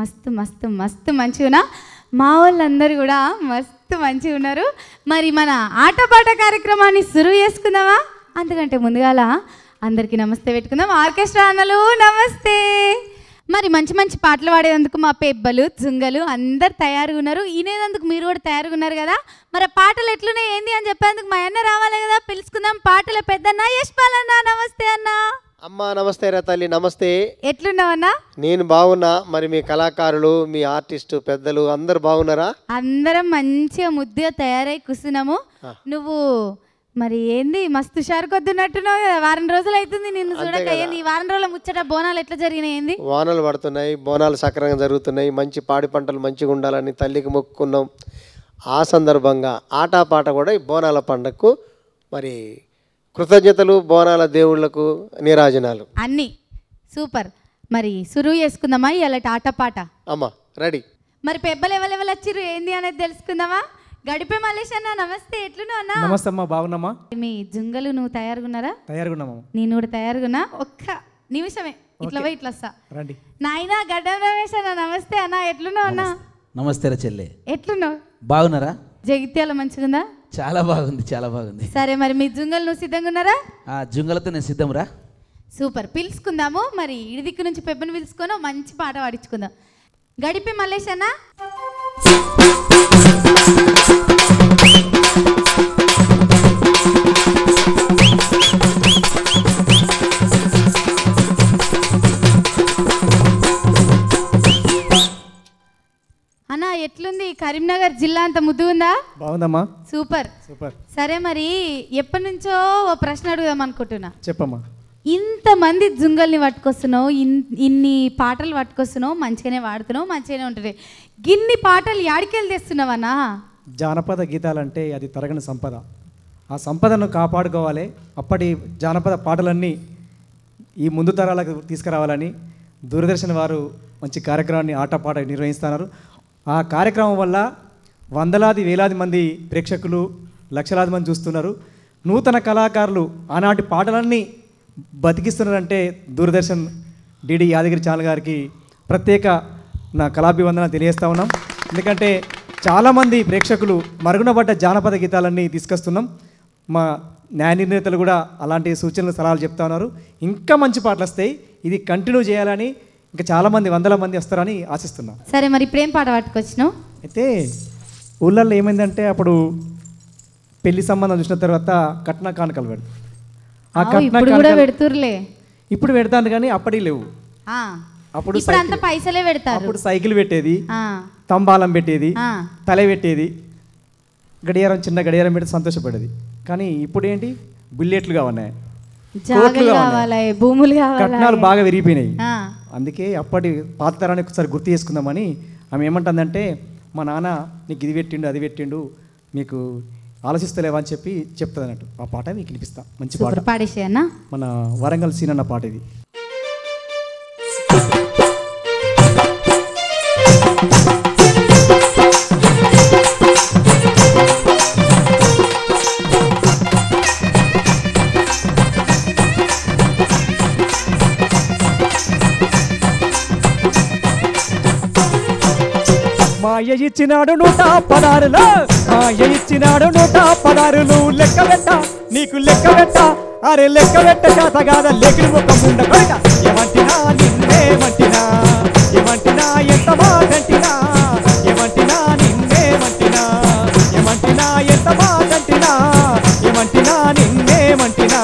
మస్తు మస్తు మస్తు మంచిగా మా వాళ్ళందరూ కూడా మస్తు మంచిగా ఉన్నారు. మరి మన ఆటపాట కార్యక్రమాన్ని సురువు చేసుకుందామా? అంతకంటే ముందుగాల అందరికీ నమస్తే పెట్టుకుందాం. ఆర్కెస్ట్రా అన్నలు నమస్తే. మరి మంచి మంచి పాటలు పాడేందుకు మా పెబ్బలు జుంగలు అందరు తయారుగా ఉన్నారు. ఈనేందుకు మీరు కూడా తయారుగా ఉన్నారు కదా. మరి పాటలు ఎట్లున్నాయి ఏంది అని చెప్పేందుకు మా అన్న రావాలి కదా. పిలుచుకుందాం. పాటల పెద్దన్న యశ్పాల్ అన్న నమస్తే అన్న. అమ్మా నమస్తే రా తల్లి. నమస్తే. ఎట్లున్నావన్నా? నేను బాగున్నా. మరి మీ కళాకారులు మీ ఆర్టిస్టు పెద్దలు అందరు బాగున్నారా? అందరం మంచిగా ముద్దుగా తయారై కూర్చున్నాము. నువ్వు మరి ఏంది మస్తు షారుకొద్దున్నట్టున్నావు కదా. వారం రోజులు అవుతుంది నిన్ను చూడక. ఏంది ఈ వారం రోజుల ముచ్చట బోనాలు ఎట్లా జరిగినాయి? ఏంది వానలు పడుతున్నాయి, బోనాలు సక్రంగా జరుగుతున్నాయి, మంచి పాడి పంటలు మంచిగా ఉండాలని తల్లికి మొక్కుకున్నాం. ఆ సందర్భంగా ఆటపాట కూడా ఈ బోనాల పండగకు మరి కృతజ్ఞతలు, బోనాల దేవుళ్లకు నీరాజనాలు అన్నీ సూపర్. మరి సురువు చేసుకుందామా ఇవాళ ఆటపాట? అమ్మా రెడీ. మరి పెబ్బలు ఎవరెవరు వచ్చిర్రు ఏంది అనేది తెలుసుకుందామా? గడిపే మలేష్ అన్న నమస్తే. ఎట్లున్నావు అన్న? నమస్తే అమ్మా. బాగున్నామా? మీ జుంగలు నువ్వు తయారుగున్నారా? తయారుగున్నామా. నేను కూడా తయారుగున్నా. ఒక్క నిమిషమే ఇట్లా పోయి ఇట్లా వస్తా. రండి. నాయనా గడ్డం రమేష్ అన్న నమస్తే అన్న. ఎట్లున్నావు అన్న? నమస్తే రా చెల్లె. ఎట్లున్నావు? బాగున్నారా? జగిత్యాల మంచిగుందా? చాలా బాగుంది, చాలా బాగుంది. సరే మరి మీ జుంగలు నువ్వు సిద్ధంగా ఉన్నారా? ఆ జుంగలతో నేను సిద్ధం రా. సూపర్. పిలుచుకుందాము. మరి ఇడి దిక్కు నుంచి పెబ్బను పిలుచుకొని మంచి పాట పాడించుకుందాం. గడిపే మల్లేష్ అన్న. అన్న ఎట్లుంది కరీంనగర్ జిల్లా? అంత ముద్దు ఉందా? బాగుందమ్మా. Super super. సరే మరి ఎప్పటి నుంచో ఓ ప్రశ్న అడుగుదాం అనుకుంటున్నా. చెప్పమ్మా. ఇంతమంది జుంగల్ని పట్టుకొస్తున్నావు, ఇన్ని పాటలు పట్టుకొస్తున్నావు, మంచిగానే వాడుతున్నావు, మంచిగానే ఉంటుంది. గిన్ని పాటలు యాడికెళ్ళి తెస్తున్నావన్నా? జానపద గీతాలంటే అది తరగని సంపద. ఆ సంపదను కాపాడుకోవాలి. అప్పటి జానపద పాటలన్నీ ఈ ముందు తరాలకు తీసుకురావాలని దూరదర్శన్ వారు మంచి కార్యక్రమాన్ని ఆటపాట నిర్వహిస్తున్నారు. ఆ కార్యక్రమం వల్ల వందలాది వేలాది మంది ప్రేక్షకులు, లక్షలాది మంది చూస్తున్నారు. నూతన కళాకారులు ఆనాటి పాటలన్నీ బతికిస్తున్నారంటే దూరదర్శన్ డిడి యాదగిరి ఛానల్ గారికి ప్రత్యేక నా కళాభివందన తెలియజేస్తూ ఉన్నాం. ఎందుకంటే చాలామంది ప్రేక్షకులు మరుగునబడ్డ జానపద గీతాలన్నీ తీసుకొస్తున్నాం. మా న్యాయ నిర్ణేతలు కూడా అలాంటి సూచనలు సలహాలు చెప్తా ఉన్నారు. ఇంకా మంచి పాటలు వస్తాయి. ఇది కంటిన్యూ చేయాలని ఇంకా చాలామంది వందల మంది వస్తారని ఆశిస్తున్నాం. సరే మరి ఇప్పుడేం పాట పట్టుకొచ్చినావు? అయితే ఊళ్ళల్లో ఏమైందంటే అప్పుడు పెళ్లి సంబంధం చూసిన తర్వాత కట్న కానుకలు పెడతారు. ఆ కట్న కానుకలు పెడుతుర్లే. ఇప్పుడు పెడతాను కానీ అప్పటి లేవు. అప్పుడు అంత పైసలే పెడతారు. అప్పుడు సైకిల్ పెట్టేది, తంబాలం పెట్టేది, తల పెట్టేది, గడియారం చిన్న గడియారం పెట్టి సంతోషపడేది. కానీ ఇప్పుడు ఏంటి బుల్లెట్లు కావాలి, భూములు కావాలి, కట్నాలు బాగా విరిగిపోయినాయి. అందుకే అప్పటి పాత తరాన్ని ఒకసారి గుర్తు చేసుకుందామని ఆమె ఏమంటుందంటే, మా నాన్న నీకు ఇది పెట్టిండు అది పెట్టిండు మీకు ఆలోచిస్తలేవా అని చెప్పి చెప్తుంది అన్నట్టు. ఆ పాట మీకు వినిపిస్తా. మంచి పాట పాడేసే అన్న. మన వరంగల్ సీన్ అన్న పాట ఇది. మాయ ఇచ్చినాడు 116, మాయ ఇచ్చినాడు 116, లెక్క పెట్ట నీకు లెక్క పెట్ట, అరే లెక్క పెట్ట చేత కాద లెక్కలు ఒక ముండ కొడక. ఏమంటినా నిన్నేమంటినా, ఏమంటినా ఎంత మాటంటినా, ఏమంటినా నిన్నేమంటినా, ఏమంటినా ఎంత మాటంటినా, ఏమంటినా నిన్నేమంటినా.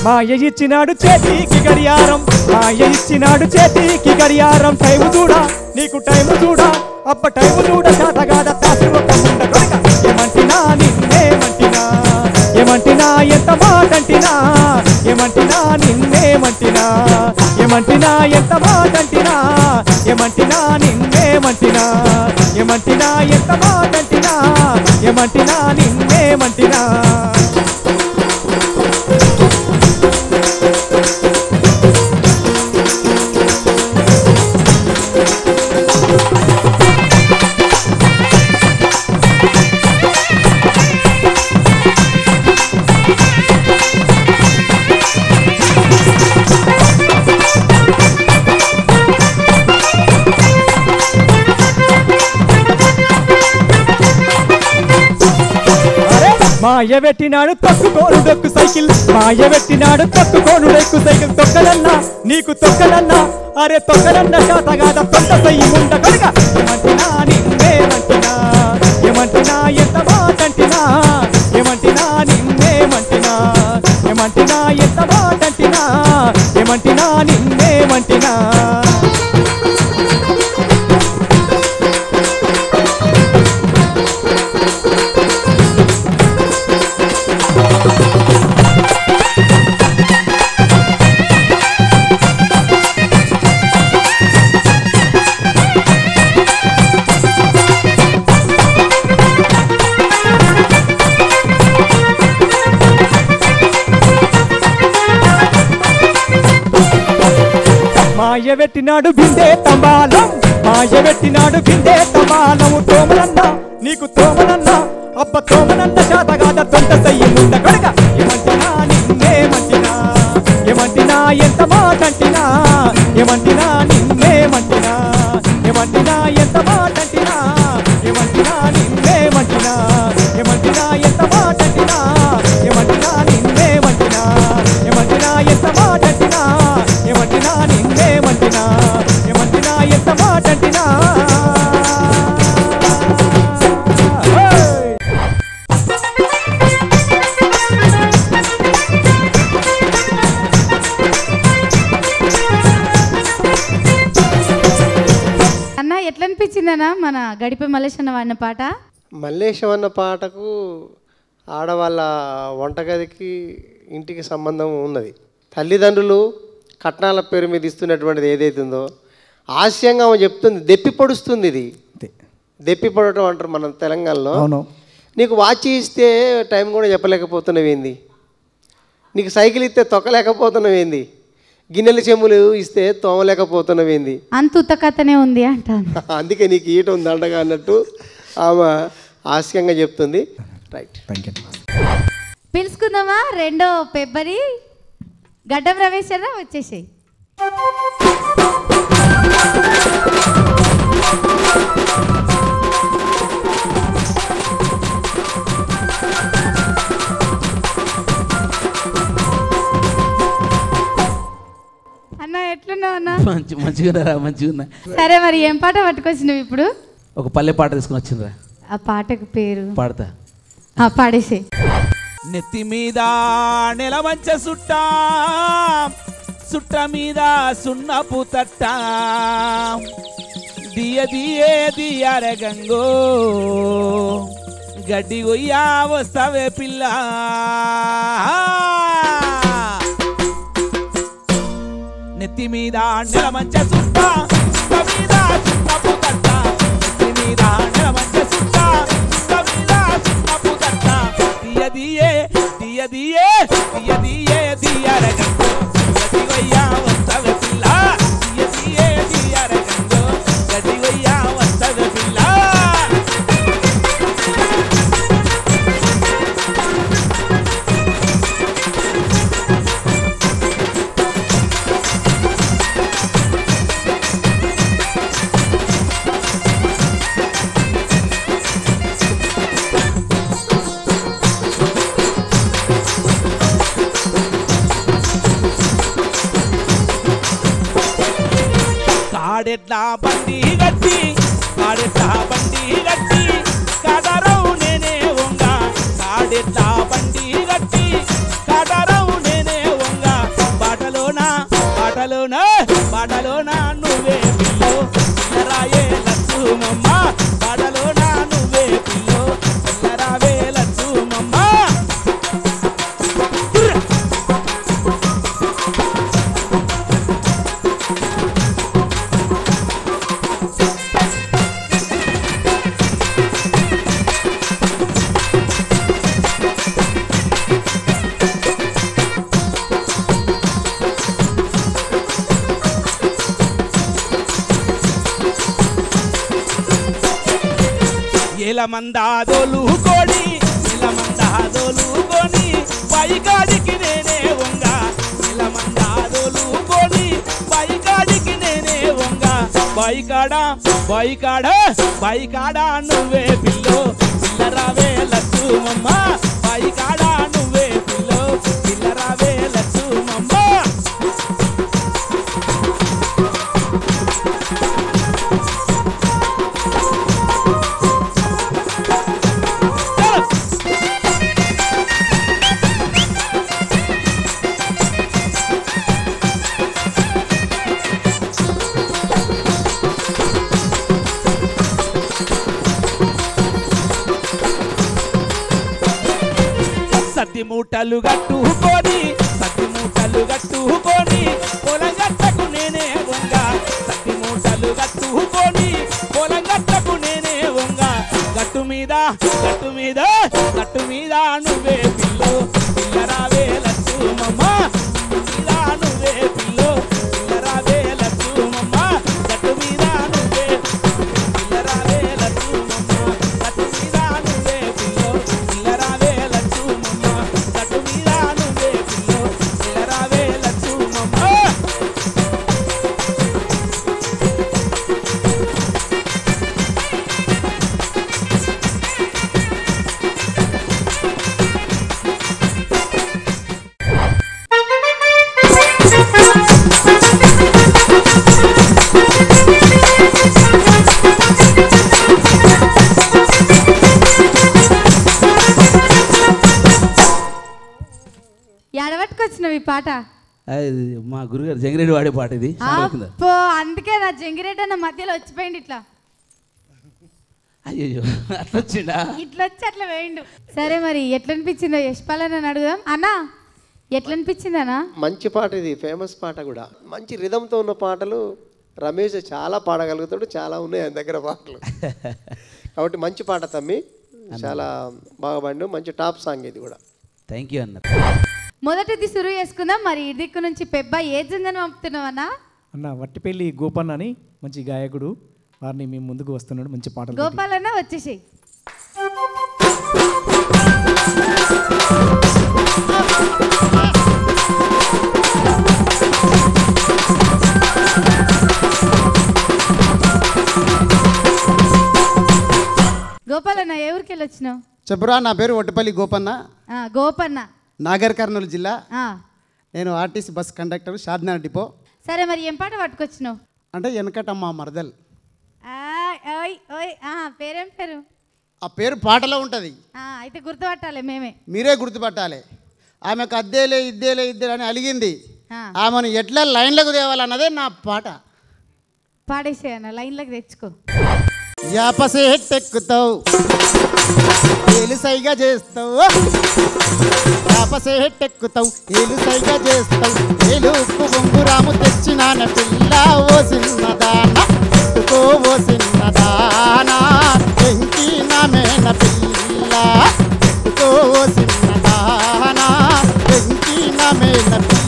మాయ ఇచ్చినాడు చేతికి గడియారం, మాయ ఇచ్చినాడు చేతికి గడియారం, టైము చూడా నీకు టైము చూడా, అప్ప టైము చూడ చేతగాద తాసి ఒక ముండ కొడక. ఏమంటినా నిన్నేమంటినా, ఏమంటినా ఎంత మాటంటినా, ఏమంటినా నిన్నేమంటినా, ఏమంటినా ఎంత మాటంటినా, ఏమంటినా నిన్నేమంటినా, ఏమంటినా ఎంత మాటంటినా, ఏమంటినా నిన్నేమంటినా. మాయబెట్టినాడు తొక్కుకోను డొక్కు సైకిల్ మాయబెట్టినాడు తొక్కుకోను డొక్కు సైకిల్ తొక్కలన్నా నీకు తొక్కలన్నా అరే తొక్కలన్న శాతగాద తొంట సయ్యి ముండ కనుక ఏమంటినా నిన్నేమంటినా ఏమంటినా ఎంత మాటంటినా ఏమంటినా నిన్నేమంటినా ఏమంటినా ఎంత మాటంటినా ఏమంటినా నిన్నేమంటినా మాయబెట్టినాడు బిందే తంబాలం మాయబెట్టినాడు బిందే తంబాలము తోమనన్నా నీకు తోమనన్నా అబ్బ తోమనన్న శాతగాద తొంట సయ్యి ముండ కడగ ఏమంటినా నిన్నేమంటినా ఏమంటినా ఎంత మాటంటినా ఏమంటినా నిన్నేమంటినా ఏమంటినా ఎంత మాటంటినా ఏమంటినా నిన్నేమంటినా ఏమంటినా ఎంత మాటంటినా ఏమంటినా నిన్నేమంటినా ఏమంటినా ఎంత మాటంటినా ఏమంటినా నిన్నేమంటినా ఏమంటినా ఎంత మాటంటినా అన్న ఎట్లా అనిపించిందన్నా మన గడిపే మల్లేష్ అన్న వాడిన పాట? మల్లేశం అన్న పాటకు ఆడవాళ్ళ వంటగదికి ఇంటికి సంబంధం ఉన్నది. తల్లిదండ్రులు కట్నాల పేరు మీద ఇస్తున్నటువంటిది ఏదైతుందో హాస్యంగా ఆమె చెప్తుంది, దెప్పి పొడుస్తుంది. ఇది దెప్పి పొడటం అంటారు మన తెలంగాణలో. నీకు వాచ్ ఇస్తే టైం కూడా చెప్పలేకపోతున్నవేంది, నీకు సైకిల్ ఇస్తే తొక్కలేకపోతున్నవేంది, గిన్నెల చెమ్ములు ఇస్తే తోమలేకపోతున్నవేంది, అంత ఉత్తకథనే ఉంది అంటాను. అందుకే నీకు ఈట ఉంది అండగా అన్నట్టు ఆమె హాస్యంగా చెప్తుంది. రైట్, పిలుచుకుందామా రెండో పెబ్బరి గడ్డం రవేశ్వర వచ్చేసి. అన్న ఎట్లున్నావు అన్న? మంచిగా. సరే మరి ఏం పాట పట్టుకొచ్చినావు ఇప్పుడు? ఒక పల్లె పాట తీసుకుని వచ్చిందిరా. ఆ పాటకు పేరు పాడతా. పాడేసే. నెత్తి మీద నెలవంచ సుట్ట సుట్ట మీద సున్నపు తట్ట దియ దియే దియార గంగో గడ్డి గొయ్యా వస్తావే పిల్ల. నెత్తి మీద నెలవంచ సుట్ట సుట్ట మీద సున్నపు తట్ట నెత్తి మీద నెలవంచ సుట్ట సుట్ట మీద సున్నపు తట్ట దియ దియే దియ దియే దియ దియే దియార గంగో గడ్డి గొయ్యా వస్తావే పిల్ల. దియ దియే దియార గంగో గడ్డి గొయ్యా వస్తావే పిల్ల. కాడెట్లా బండి గట్టి కాడెట్లా బండి గట్టి కాడరావు నేనే వంగ కాడెట్లా బండి గట్టి కాడరావు నేనే వంగ బాటలోనా బాటలోనా బాటలోనా నువ్వే పిల్లో పిల్లరాయే లచ్చు మమ్మ బాటలోనా నువ్వే పిల్లో పిల్లరావే లచ్చు మమ్మ. ఎలమందాదోలు కోడి ఎలమందాదోలు కోని పైకాడికి నేనే వంగ ఎలమందాదోలు కోని పైకాడికి నేనే వంగ బైకాడా బైకాడా బైకాడా నువ్వే పిల్లో పిల్లరావే లచ్చు మమ్మ బాయి కాడ నువ్వే పిల్లో పిల్లరావే లక్ష్మమ్మ సత్తి మూటలు గట్టుకొని పొలం గట్టకు నేనే వంగ సత్తి మూటలు గట్టుకొని పొలం గట్టకు నేనే వంగ గట్టు మీద నువ్వే పిల్లో పిల్లరావే లక్ష్మమ్మ మీద నువ్వే పిల్లో పిల్లరావే లక్ష్మమ్మ గట్టు మీద నువ్వే పిల్లరావే లక్ష్మమ్మ గట్టు మీద నువ్వే పిల్లో పిల్లరావే లక్ష్మమ్మ గట్టు మీద నువ్వే పిల్లో పిల్లరావే లక్ష్మమ్మ ఎడబట్టుకొచ్చినావు ఈ పాట మా గురుగారు జంగిరెడ్డి వాడే పాట ఇది అప్పో అందుకే నా జంగిరెడ్డి అన్న మధ్యలో వచ్చిపోయింది ఇట్లా అయ్యో అట్లా వచ్చిండా ఇట్లా వచ్చి అట్లా వేయండు సరే మరి ఎట్లా అనిపించిందో యశ్పాలని అడుగుదాం అన్నా ఎట్లా అనిపించింది అన్న మంచి పాట ఇది, ఫేమస్ పాట కూడా. మంచి రిధంతో ఉన్న పాటలు రమేష్ చాలా పాడగలుగుతాడు, చాలా ఉన్నాయి ఆయన దగ్గర పాటలు. కాబట్టి మంచి పాట తమ్మి, చాలా బాగా పాడినావు. మంచి టాప్ సాంగ్ ఇది కూడా. థ్యాంక్ యూ అన్న. మొదటిది సురు చేసుకుందాం. మరి ఈ దిక్కు నుంచి పెబ్బ ఏ జంగని పంపుతున్నావు అన్న? అన్న వట్టిపల్లి గోపన్న అని మంచి గాయకుడు, వారిని మేము ముందుకు వస్తున్నాడు మంచి పాటలు. గోపాలన్న వచ్చేసి గోపాలన్న ఏ ఊరికి వెళ్ళి వచ్చినావు? చెప్పురా. నా పేరు వట్టిపల్లి గోపన్న, గోపన్న, నాగర్ కర్నూలు జిల్లా. ఆ. నేను RTC bus conductor, Shadnagar depot. సరే మరి ఏం పాట పట్టుకొచ్చినావు? అంటే వెనకటమ్మ మరదల్. పేరేం పేరు? ఆ పేరు పాటలో ఉంటుంది, అయితే గుర్తుపట్టాలి మేమే. మీరే గుర్తుపట్టాలి. ఆమెకు అద్దేలే ఇద్దేలే అని అలిగింది, ఆమెను ఎట్లా లైన్లకు తేవాలన్నదే నా పాట. పాడేసే అన్న, లైన్లోకి తెచ్చుకో. యాపసేట్టెక్కుతావు, ఏలు సైగా చేస్తావు, యాపసేట్టెక్కుతావు, ఏలు సైగా చేస్తావు, ఏలు ఉప్పు బొంగురాము తెచ్చినాన పిల్ల ఓ సిన్నదాన, ఎత్తుకో ఓ సిన్నదానా, ఎంకి నామేన పిల్ల, ఎత్తుకో ఓ సిన్నదానా, ఎంకి నామేన పిల్ల.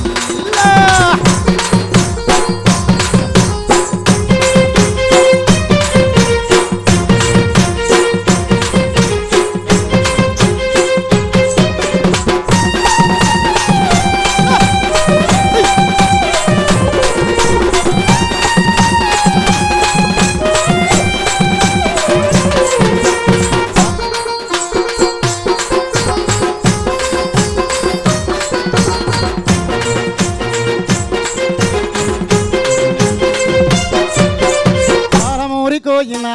కోయినా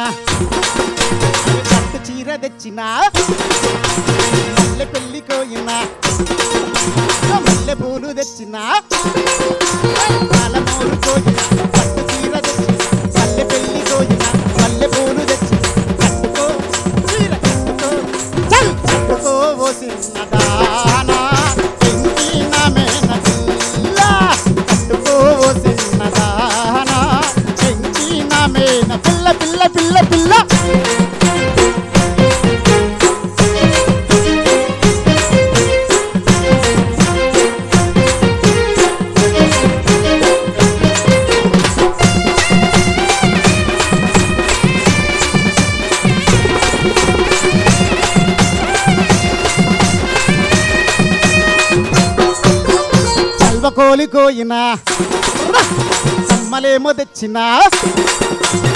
పట్టు చీర తెచ్చినా, మల్లె పెళ్లి కోయినా మల్లె పూలు తెచ్చినా, పాలమూరు కోయినా పట్టు చీర తెచ్చినా, మల్లె పెళ్లి కోయినా మల్లె పూలు తెచ్చి, కట్టుకో చీర కట్టుకో, చల్ కట్టుకో ఓ సిన్నదానా, ఎంకి నామేన పిల్ల, కట్టుకో ఓ సిన్నదానా, ఎంకి నామేన పిల్ల పిల్ల పిల్ల పిల్ల. కోలి కోయినా అమ్మలేమో తెచ్చినా,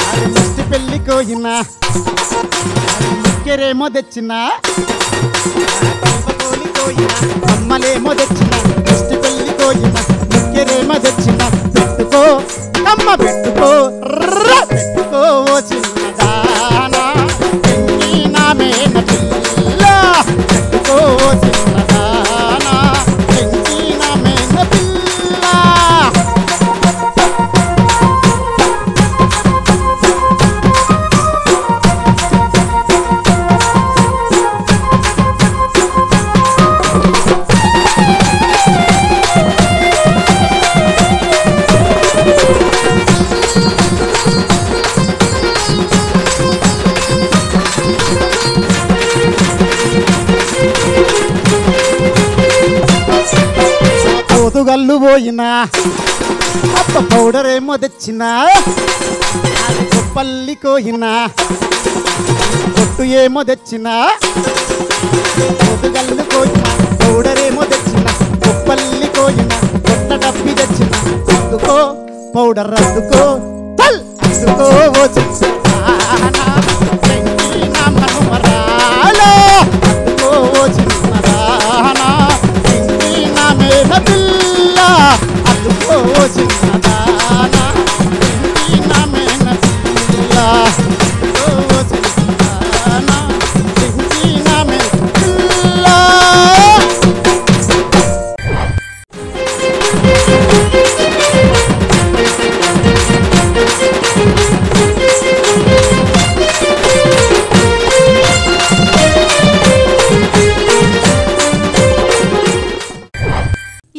అది ముష్టి పెళ్లి కోయినా, ముక్కెరేమో తెచ్చినా, కోయిన అమ్మలేమో తెచ్చిన దృష్టి పెళ్లి కోయిన ముఖ్యరేమో తెచ్చిన పెట్టుకో అమ్మ పెట్టుకో పెట్టుకో ఓ చిన్నదానా ఎంగి నా మేన పిల్ల పెట్టుకో ఓ చిన్నదానా ఎంగి నా మేన పిల్ల పోతుగల్లు పోయినా అప్ప పౌడర్ ఏమో తెచ్చినా పల్లి కోయినా పొట్టు ఏమో తెచ్చినా పోతుగల్లు కోయినా పౌడర్ ఏమో తెచ్చినా పల్లి కోయినా కొత్త డబ్బి తెచ్చినా అందుకో పౌడర్ అందుకో చల్ అందుకో ఓ చిన్నదానా నా మనమరాలో అందుకో ఓ చిన్నదానా నా మేన పిల్ల అందుకో ఓ చిన్నదానా నా మేన పిల్ల అందుకో ఓ చిన్నదానా నా మేన పిల్ల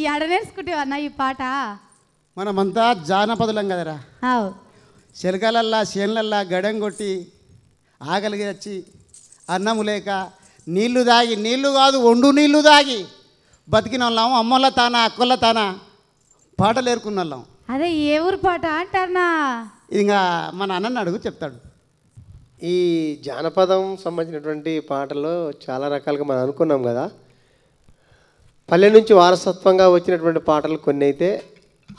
ఈ ఆడ నేర్చుకుంటేవన్నా ఈ పాట మనమంతా జానపదులం కదరా ఆవు శిలకలల్లా చేనులల్లా గడం కొట్టి ఆకలికి వచ్చి అన్నము లేక నీళ్లు దాగి నీళ్లు కాదు ఒండు నీళ్లు దాగి బతికిన వాళ్ళం అమ్మల తాన అక్కల తాన పాటలు ఏరుకున్న వాళ్ళం అదే ఏ ఊరు పాట అంటారనా ఇంకా మన అన్నని అడుగు చెప్తాడు ఈ జానపదం సంబంధించినటువంటి పాటల్లో చాలా రకాలుగా మనం అనుకున్నాం కదా. పల్లె నుంచి వారసత్వంగా వచ్చినటువంటి పాటలు కొన్ని అయితే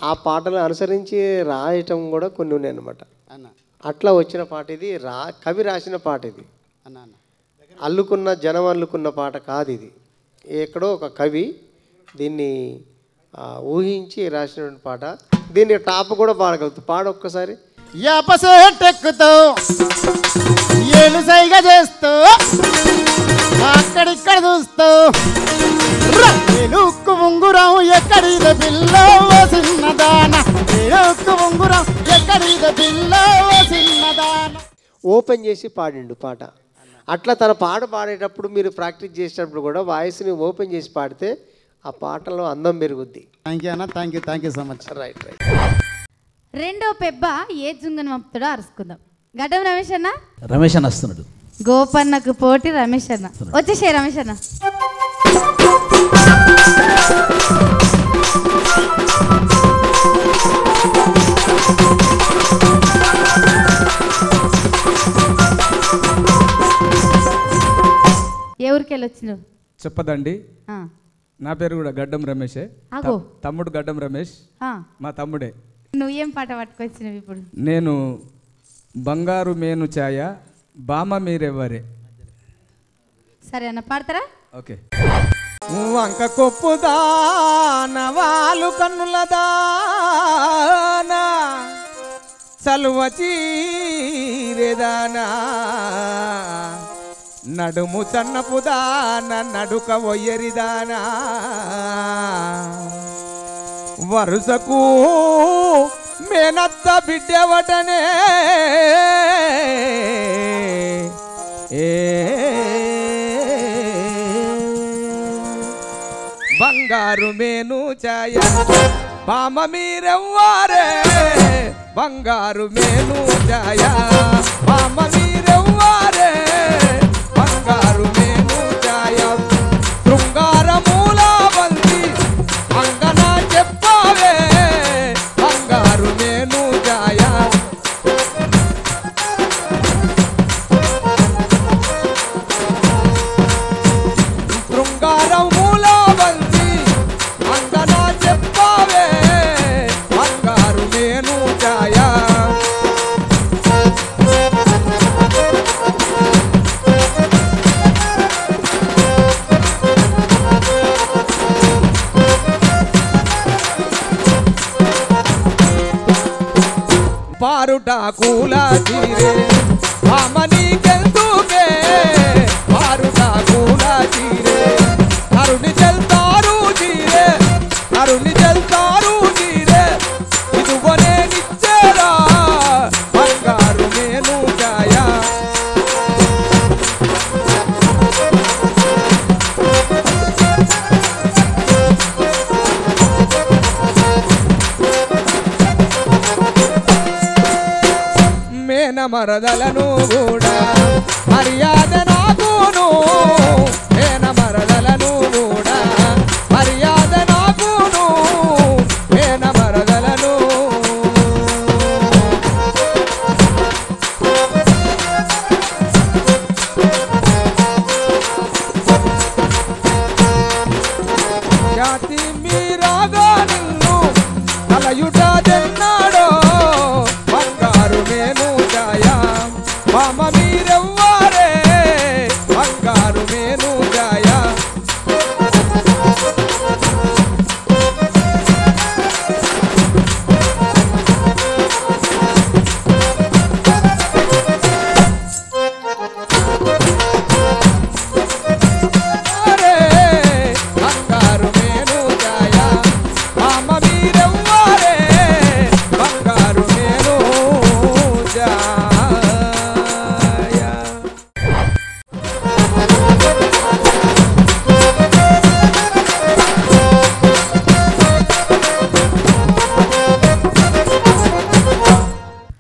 ఆ పాటలు అనుసరించి రాయటం కూడా కొన్ని ఉన్నాయి అన్నమాట. అన్న అట్లా వచ్చిన పాట ఇది. కవి రాసిన పాట ఇది. అన్న అన్న అల్లుకున్న జనం అల్లుకున్న పాట కాదు ఇది. ఎక్కడో ఒక కవి దీన్ని ఊహించి రాసినటువంటి పాట. దీన్ని టాప్ కూడా పాడగలుగుతుంది. ఒక్కసారి యాపసేటెక్కుతావు ఏలు సైగా చేస్తూ అక్కడిక్కడ చూస్తావు ఉక్కు ఉంగురం ఎక్కడిద పిల్ల ఓ చిన్నదాన ఉక్కు ఉంగురం ఎక్కడిద పిల్ల ఓ చిన్నదాన ఓపెన్ చేసి పాడిండు పాట. అట్లా తన పాట పాడేటప్పుడు మీరు ప్రాక్టీస్ చేసేటప్పుడు కూడా వాయిస్ని ఓపెన్ చేసి పాడితే ఆ పాటలో అందం పెరుగుద్ది. థ్యాంక్ యూ అన్న, thank you so much. Right right. రెండో పెబ్బ ఏ జుంగను పంపుతాడో అరుచుకుందాం. గడ్డం రమేష్ అన్న రమేష్ అన్న వస్తున్నాడు. గోపన్నకు పోటీ రమేష్ అన్న. వచ్చేసే రమేష్ అన్న. ఏ ఊరికి వెళ్ళొచ్చినావు చెప్పదండి. నా పేరు కూడా గడ్డం రమేషే. ఆగో తమ్ముడు గడ్డం రమేష్ మా తమ్ముడే. నువ్వేం పాట పట్టుకొచ్చినావు ఇప్పుడు? నేను బంగారు మేను ఛాయ బామ మీరెవ్వరే. సరే అన్న పాడతారా? ఓకే. వంక కొప్పుదాన వాలు కన్నులదానా చలువ చీరెదానా నడుము చన్నపుదాన నడుక ఒయ్యరిదానా వరుసకు మేనత్త బిడ్డవటనే బంగారు మేను ఛాయ బామ మీరెవ్వారే బంగారు మేను ఛాయ బామ మీరెవ్వారే బంగారు మేను ఛాయ శృంగార మూల బంతి అంగన చెప్పావే బంగారు మేను ఛాయ శృంగార మూల బంతి అంగన చెప్పావే బంగారు మేను ఛాయ పారుట కూల చీరే మామని కెల్తుకే పారుట కూల చీరే అరుణి చెల్తారు చీరే అరుణి చెల్తారు చీరే ఇదిగోనే నిచ్చేరా బంగారు మేను ఛాయా మేన మరదలను కూడా మర్యాద నాకును మేన మరదలను కూడా మర్యాద నాకును మేన మరదలను జాతి మీరాగా నిన్ను అలయుట తెన్నాడో బంగారు మేను ఛాయా మామ మీరెవ్వారే బంగారు మేను ఛాయా బంగారు మేను ఛాయా మామ మీరెవ్వారే బంగారు మేను ఛాయా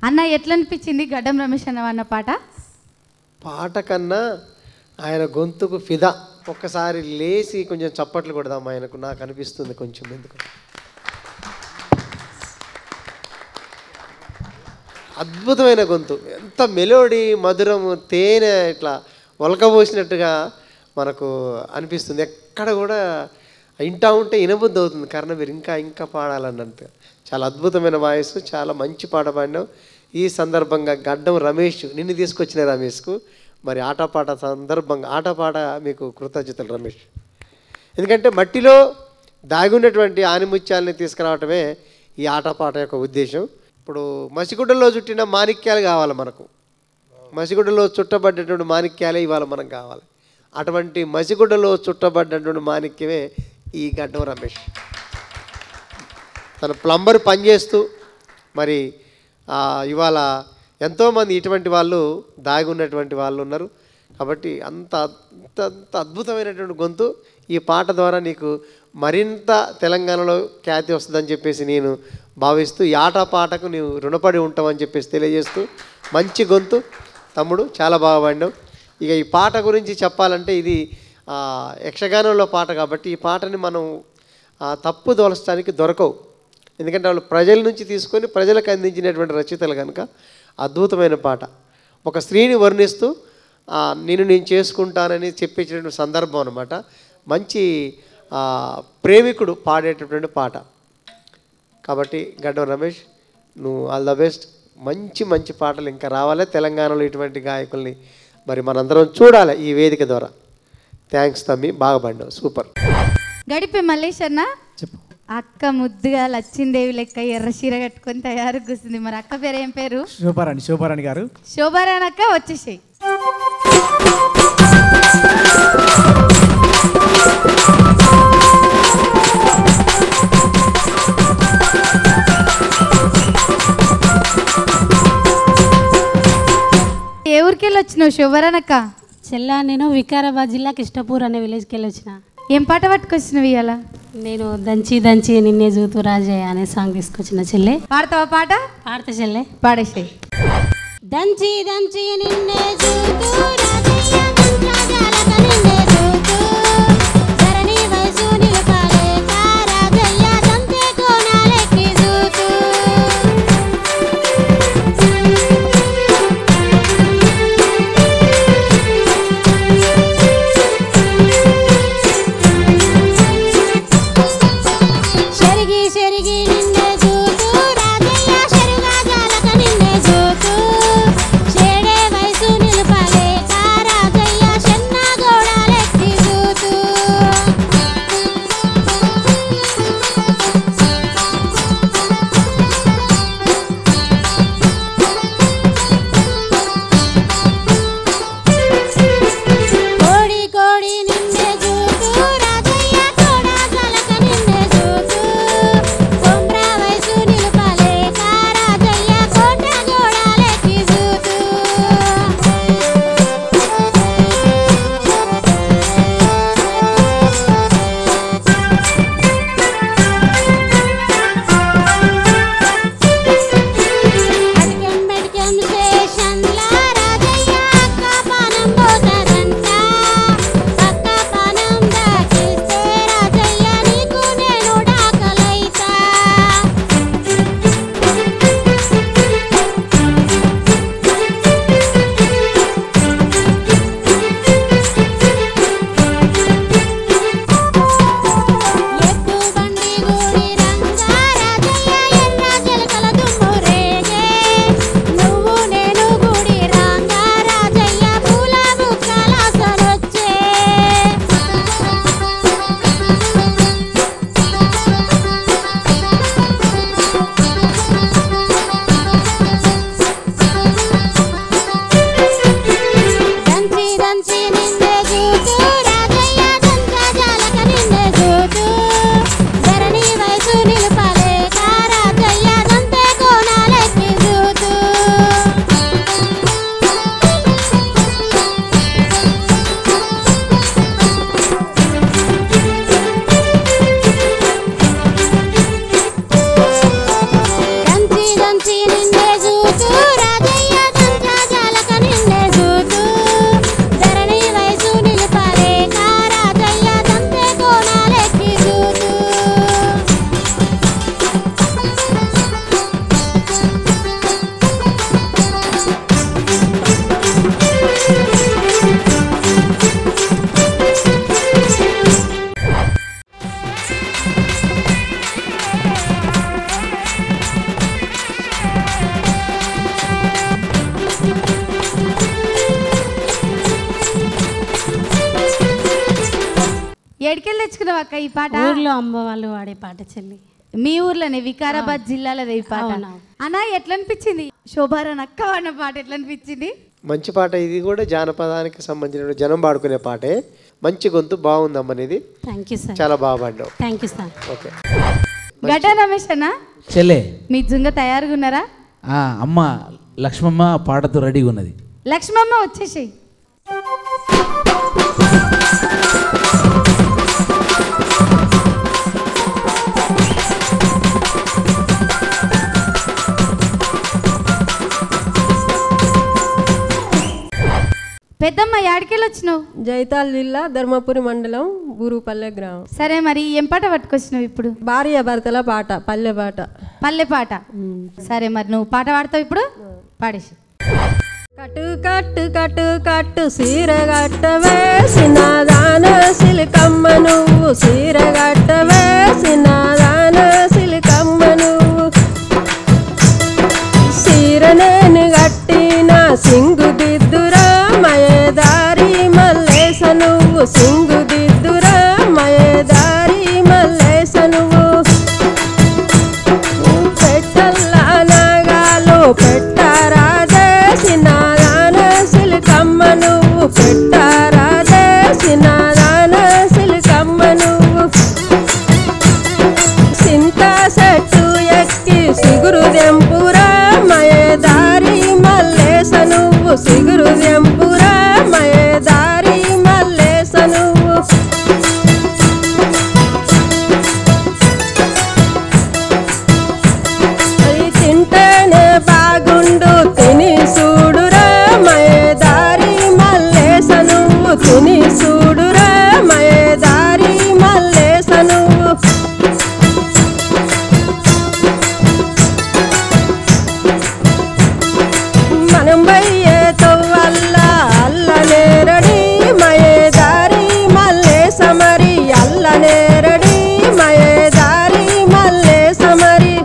అన్న ఎట్లా అనిపించింది గడ్డం రమేష్ అన్న పాట? పాట కన్నా ఆయన గొంతుకు ఫిదా. ఒక్కసారి లేచి కొంచెం చప్పట్లు కొడదాం ఆయనకు, నాకు అనిపిస్తుంది కొంచెం ఎందుకు. అద్భుతమైన గొంతు, ఎంత మెలోడీ మధురము, తేనె ఇట్లా ఒలకబోసినట్టుగా మనకు అనిపిస్తుంది. ఎక్కడ కూడా ఇంటా ఉంటే ఇనబుద్ధి అవుతుంది, కారణం మీరు ఇంకా ఇంకా పాడాలన్నంత. చాలా అద్భుతమైన వాయిస్, చాలా మంచి పాట పాడినావు. ఈ సందర్భంగా గడ్డం రమేష్, నిన్ను తీసుకొచ్చిన రమేష్కు మరి ఆటపాట సందర్భంగా ఆటపాట మీకు కృతజ్ఞతలు రమేష్. ఎందుకంటే మట్టిలో దాగి ఉన్నటువంటి ఆనిముత్యాలని తీసుకురావటమే ఈ ఆటపాట యొక్క ఉద్దేశం. ఇప్పుడు మసిగుడ్డలో చుట్టిన మాణిక్యాలు కావాలి మనకు, మసిగుడ్డలో చుట్టబడ్డటువంటి మాణిక్యాలే ఇవాళ మనకు కావాలి. అటువంటి మసిగుడ్డలో చుట్టబడ్డటువంటి మాణిక్యమే ఈ గడ్డం రమేష్. తన ప్లంబర్ పనిచేస్తూ మరి ఇవాళ ఎంతోమంది ఇటువంటి వాళ్ళు దాగి ఉన్నటువంటి వాళ్ళు ఉన్నారు. కాబట్టి అంత అంత అంత అద్భుతమైనటువంటి గొంతు. ఈ పాట ద్వారా నీకు మరింత తెలంగాణలో ఖ్యాతి వస్తుందని చెప్పేసి నేను భావిస్తూ ఈ ఆట పాటకు నీవు రుణపడి ఉంటావని చెప్పేసి తెలియజేస్తూ, మంచి గొంతు తమ్ముడు, చాలా బాగా పాడినావు. ఇక ఈ పాట గురించి చెప్పాలంటే ఇది యక్షగానంలో పాట కాబట్టి ఈ పాటని మనం తప్పు దోలచడానికి దొరకవు. ఎందుకంటే వాళ్ళు ప్రజల నుంచి తీసుకొని ప్రజలకు అందించినటువంటి రచయితలు కనుక అద్భుతమైన పాట. ఒక స్త్రీని వర్ణిస్తూ నేను చేసుకుంటానని చెప్పించినటువంటి సందర్భం అనమాట. మంచి ప్రేమికుడు పాడేటటువంటి పాట. కాబట్టి గడ్డం రమేష్, నువ్వు ఆల్ ద బెస్ట్. మంచి మంచి పాటలు ఇంకా రావాలి తెలంగాణలో. ఇటువంటి గాయకుల్ని మరి మనందరం చూడాలి ఈ వేదిక ద్వారా. థ్యాంక్స్ తమ్మి, బాగా పాడినావు, సూపర్. గడిపే మల్లేష్ అన్న, చెప్పు. అక్క ముద్దుగా లచ్చిందేవి లెక్క ఎర్ర చీర కట్టుకొని తయారు కూర్చుంది. మరి అక్క పేరు ఏం పేరు? శోభారాణి గారు. శోభారాణి అక్క వచ్చేసేయి. ఏ ఊరికి వెళ్ళి వచ్చినావు శోభారాణి అక్క? చెల్లా, నేను వికారాబాద్ జిల్లా కిష్టపూర్ అనే విలేజ్కి వెళ్ళి వచ్చిన. ఏం పాట పట్టుకొచ్చినవి ఇవాళ? నేను దంచి దంచి నిన్నే జూతు రాజయ్య అనే సాంగ్ తీసుకొచ్చిన చెల్లె. పాడతావా పాట? పాడతా చెల్లె, పాడేసేయి. దంచి దంచి నిన్నే జూతు రాజయ్య మంత్రజాలక నిన్నే జూతు ధరణి వయసు నిలపాలే రాజయ్య దంతే కోనాలెక్కి జూతు శరిగి శరిగి నిన్నే జూతు రాజయ్య శరుగా జాలక నిన్నే జూతు షేడే వయసు నిలపాలే పాడినావు అక్క ఈ పాట? ఊర్లో అమ్మ వాళ్ళు వాడే పాట చెల్లి. మీ ఊర్లోనే వికారాబాద్ జిల్లాలోదే ఈ పాట. అన్న ఎట్లా అనిపించింది? శోభారాణి అక్క వాడిన పాట ఎట్లా అనిపించింది? మంచి పాట. ఇది కూడా జానపదానికి సంబంధించిన జనం పాడుకునే పాటే. మంచి గొంతు బాగుందమ్మ అనేది. Thank you sir. చాలా బాగా పాడినావు. Thank you sir. ఓకే. గడ్డ రమేష్ అన్న చెల్లె మీ జుంగ తయారుగా ఉన్నారా? అమ్మ లక్ష్మమ్మ పాటతో రెడీగా ఉన్నది. లక్ష్మమ్మ వచ్చేసేయి. పెద్దమ్మ యాడికెళ్ళి వచ్చినావు? జైతాల్ జిల్లా ధర్మపురి మండలం బూరుపల్లె గ్రామం. సరే మరి ఏం పాట పట్టుకొచ్చినావు ఇప్పుడు? భార్య భర్తల పాట, పల్లె పాట. పల్లె పాట. సరే మరి నువ్వు పాట పాడతావు ఇప్పుడు, పాడేసి. కట్టు కట్టు కట్టు కట్టు సీర గట్టవే సినాదాన సిలికమ్మ నువ్వు, సీర గట్టవే సినాదాన సిలికమ్మ నువ్వు, సీర నేను గట్టిన సింగు దిద్దురా మయదారి మల్లేస నువ్వు, సింగు దిద్దురా మయదారి మల్లేస నువ్వు, పెట్టల్లా నాగాలు పెట్టరాదే సినాదాన సిలికమ్మ నువ్వు, పెట్టరాదే సినాదాన సిలికమ్మ నువ్వు, సింత చెట్టు ఎక్కి సిగురు దెంపురా మయదారి మల్లేస నువ్వు, సిగురు దెంపురా మయదారి మల్లేస నువ్వు, అది తింటేనే బాగుండు తిని చూడురా మయదారి మల్లేస నువ్వు, తిని చూడురా మయదారి మల్లేస నువ్వు, మనం బయ్యేతో వల్ల అల్లనేరడి మయదారి మల్లేస మరి, అల్లనేరడి మయదారి మల్లేస మరి,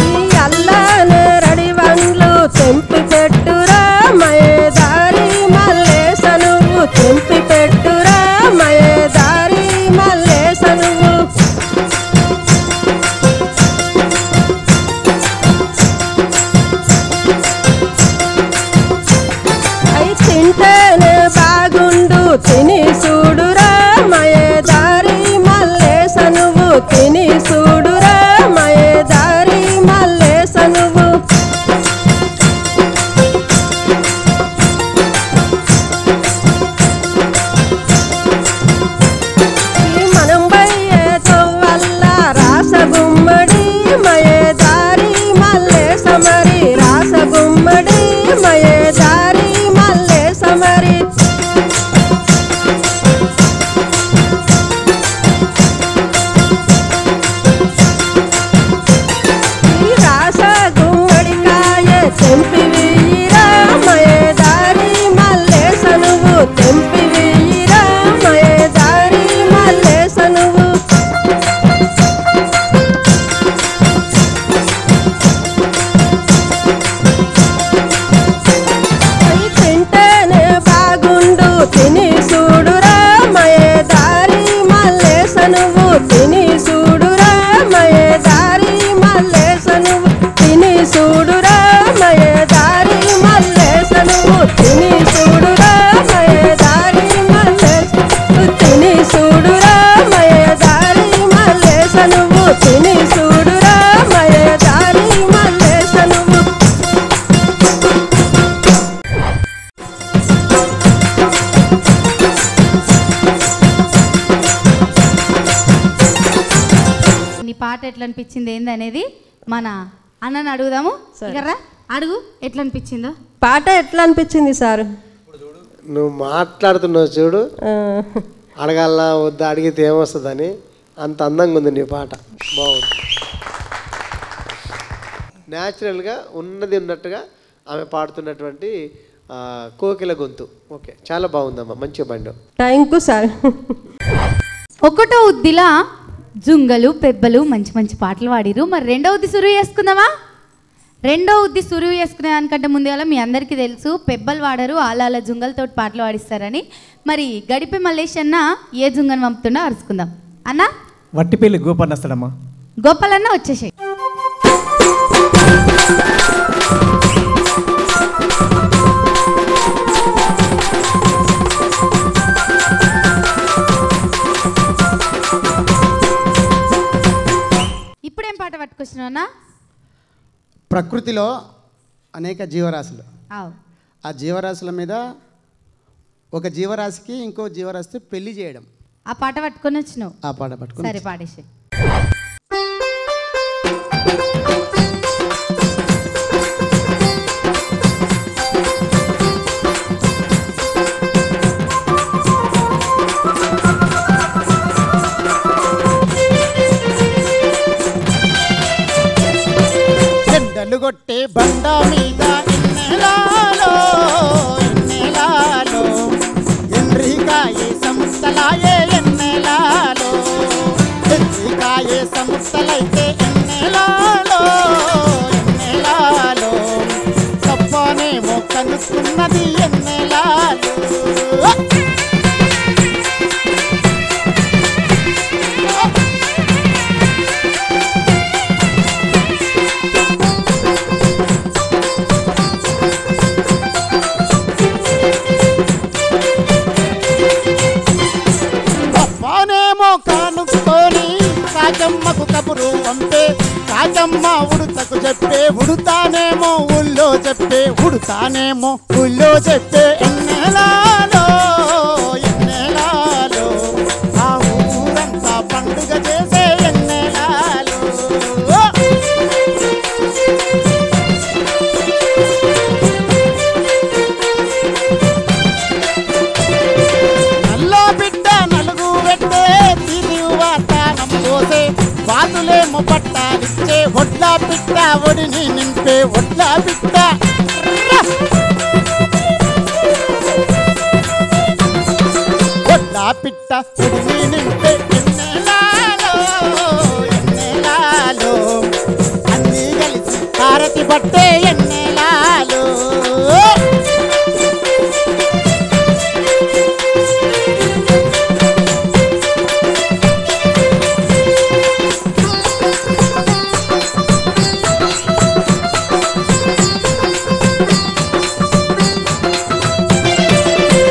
ఈ అల్లనేరడి వండ్లు తెంపి పెట్టురా మయదారి మల్లేస నువ్వు, తెంపి పెట్టురా మయదారి మల్లేస నువ్వు, అయి తింటేనే బాగుండు తిని చూడురా మయదారి మల్లేస నువ్వు, తిని చూడురా మయదారి మల్లేస నువ్వు, ఈ మనం బయ్యేతో వల్ల రాసగుమ్మడి మయదారి మల్లేస మరి, రాసగుమ్మడి మయదారి మల్లేస మరి, ఈ రాసగుమ్మడికాయ తెంపి వేయిరా మయదారి మల్లేస నువ్వు, తెంపి వేయిరా మయదారి మల్లేస నువ్వు, అయి తింటేనే బాగుండు తిని చూడురా మయదారి మల్లేస నువ్వు, తిని చూడురా మయదారి మల్లేస నువ్వు, తిని చూడురా మయదారి మల్లేస నువ్వు, తిని చూడురా మయదారి మల్లేస, తిని చూడురా మయదారి మల్లేస నువ్వు, తిని చూడురా మయదారి మల్లేస నువ్వు. నీ పాట ఎట్లా అనిపించింది ఏందనేది మన అన్నని అడుగుదాము. ఇకరా అడుగు, ఎట్లా అనిపించిందో? పాట ఎట్లా అనిపించింది సార్? నువ్వు మాట్లాడుతున్నావు చూడు, ఆ, అడగాల వద్దా, అడిగితే ఏమొస్తుందని అంత అందంగా ఉంది నీ పాట. బాగుంది. న్యాచురల్గా ఉన్నది ఉన్నట్టుగా ఆమె పాడుతున్నటువంటి కోకిల గొంతు. ఓకే, చాలా బాగుందమ్మా, మంచిగా పాడావు. Thank you sir. ఒకటో ఉద్దిలా జుంగలు పెబ్బలు మంచి మంచి పాటలు పాడిరు. మరి రెండో ఉద్ది సురు చేసుకుందామా? రెండో ఉద్ది సురువు వేసుకునే దానికంటే ముందుగా మీ అందరికీ తెలుసు పెబ్బలు వాడరు ఆలాల జుంగలతో పాటలు పాడిస్తారని. మరి గడిపి మల్లేష్ అన్న ఏ జుంగను పంపుతుండో అరుచుకుందాం. అన్న వట్టిపల్లి గోపన్న వస్తాడమ్మా. గోపాలన్న వచ్చేసాయి. ఇప్పుడేం పాట పట్టుకొచ్చినావు అన్న? ప్రకృతిలో అనేక జీవరాశులు, ఆవ్. ఆ జీవరాశుల మీద ఒక జీవరాశికి ఇంకో జీవరాశితో పెళ్లి చేయడం, ఆ పాట పట్టుకొని వచ్చినావు. ఆ పాట పట్టుకుని సరే పాడేసి. చెండలు కొట్టే బండ మీద ఎన్నెలాలో ఎన్నెలాలో ఎండ్రికాయే సముస్తలాయే ఎన్నెలాలో ఎండ్రికాయే సముస్తలైతే ఎన్నెలాలో ఎన్నెలాలో తప్పనేమో కనుక్కున్నది ఎన్నెలాలో. కానుక్కొని కాజమ్మకు కబురు పంపే కాజమ్మ ఉడుతకు చెప్పే ఉడుతానేమో ఊళ్ళో చెప్పే ఉడుతానేమో ఊళ్ళో చెప్పే ఎన్నెలాలో ఎన్నెలాలో ఆ ఊరంతా పండుగ చేసే ఎన్నెలాలో. నల్లో బిడ్డ నలుగు పెట్టే వాతానం పోసే బాతులేమో పట్టాలిచ్చే ఒడ్ల బిడ్డ ఒడిని నింపే ఒడ్ల బిడ్డ ఒడ్ల పిట్ట ఒడిని నింపే ఎన్నెలాలో ఎన్నెలాలో అన్నీ కలిసి హారతి పట్టే ఎన్నెలాలో.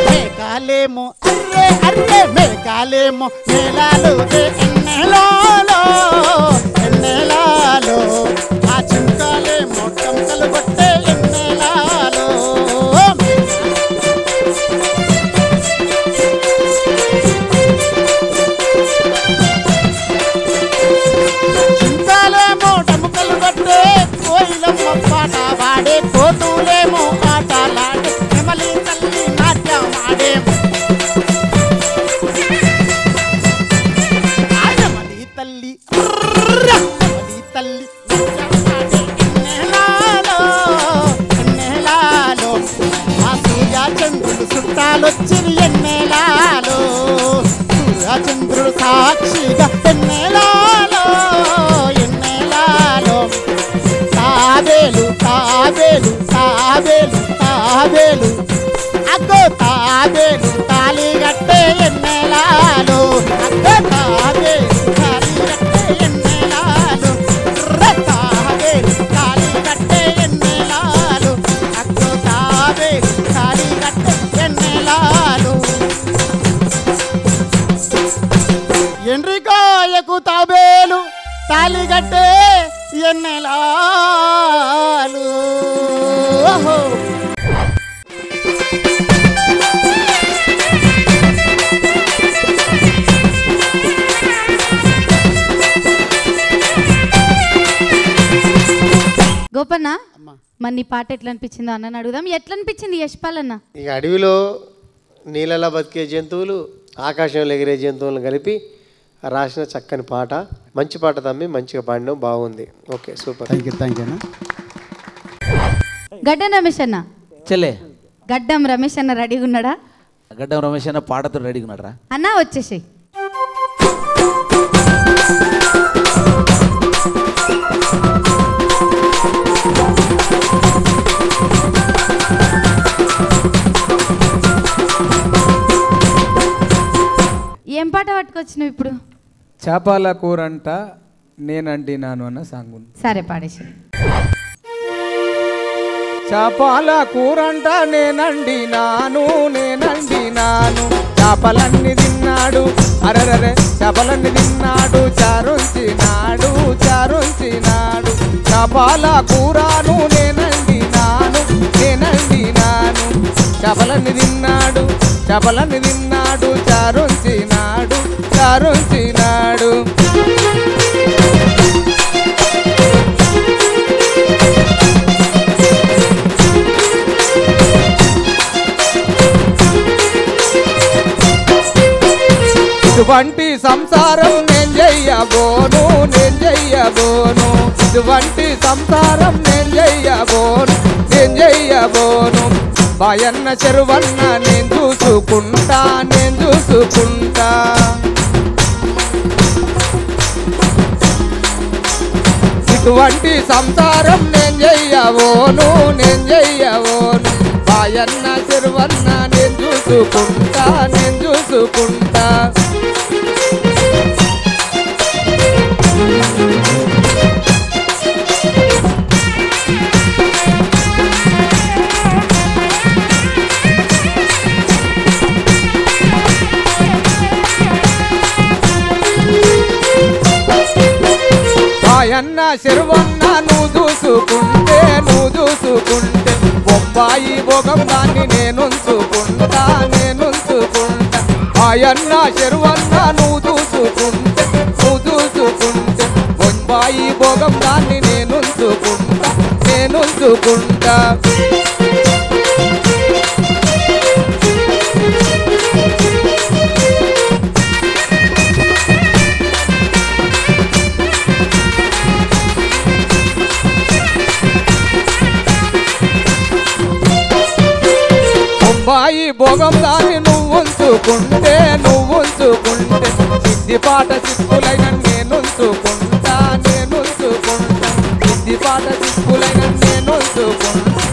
మేఘాలేమో అర్రే అర్రే మేఘాలేమో నేలాలు ఎన్నెలాలో ఎన్నెలాలో ఆ చింకాలేమో టంకలు కొట్టే ఎన్నెలాలో. చింకాలేమో టంకలు కొట్టే కోయిలమ్మ పాట వాడే కోతులేమో ఆటలాడే నెమలి తల్లి నాట్యం ఆడే నెమలి తల్లి నెమలి తల్లి ఎన్నెలాలో ఎన్నెలాలో ఆ సూర్యచంద్రుడు చుట్టాలొచ్చిరి ఎన్నెలాలో సూర్యచంద్రుడు సాక్షిగా ఎన్నెలాలో ఎన్నెలాలో తాబేలు తాబేలు తాబేలు తాబేలు అగ్గో తాబేలు తాళి కట్టే ఎన్నెలాలో అగ్గో తాబేలు తాళి కట్టే ఎన్నెలాలో తాబేలు తాళి కట్టే ఎన్నెలాలో అగ్గో తాబేలు తాళి కట్టే ఎన్నెలాలో. ఎండ్రికాయకు తాబేలు తాళి కట్టే ఎన్నెలాలు. గోపన్న మరి నీ పాట ఎట్లా అనిపించిందో అన్న అడుగుదాం. ఎట్లా అనిపించింది యశ్పాల్ అన్న? ఇక అడవిలో నీళ్ళలో బతికే జంతువులు ఆకాశంలో ఎగిరే జంతువులను కలిపి రాసిన చక్కని పాట. మంచి పాట తమ్మి, మంచిగా పాడినావు, బాగుంది. Okay super. థ్యాంక్ యూ అన్న. గడ్డం రమేష్ అన్న చెల్లే గడ్డం రమేష్ అన్న రెడీగా ఉన్నాడా? గడ్డం రమేష్ అన్న పాటతో రెడీగా ఉన్నాడు రా అన్న వచ్చేసి. పట్టుకొచ్చినావు ఇప్పుడు? చేపల కూరంట నేనండినాను అన్న సాంగ్ ఉంది. సరే పాడేసి. చేపల కూరంట నేనండినాను చేపలన్నీ తిన్నాడు అరరరే చేపలన్నీ తిన్నాడు చారుంచినాడు చేపల కూరను నేనండినాను చేపలన్నీ తిన్నాడు చారుంచినాడు ఇటువంటి సంసారం నేను చెయ్యబోను ఇటువంటి సంసారం నేను చెయ్యబోను బాయన్న చెరువన్న నేను చూసుకుంటా ఇటువంటి సంసారం నేను చెయ్యబోను బాయన్న చెరువన్న నేను చూసుకుంటా బాయన్న చెరువన్న నువ్వు చూసుకుంటే బొంబాయి భోగం దాన్ని నేనుంచుకుంటా బాయన్న చెరువన్న నువ్వు చూసుకుంటే బొంబాయి భోగం దాన్ని నేనుంచుకుంటా బాయి భోగం దాన్ని నువ్వు ఉంచుకుంటే సిద్ధిపాట సిక్కులైన నేనుంచుకుంటా సిద్ధిపాట సిక్కులైన నేనుంచుకుంటా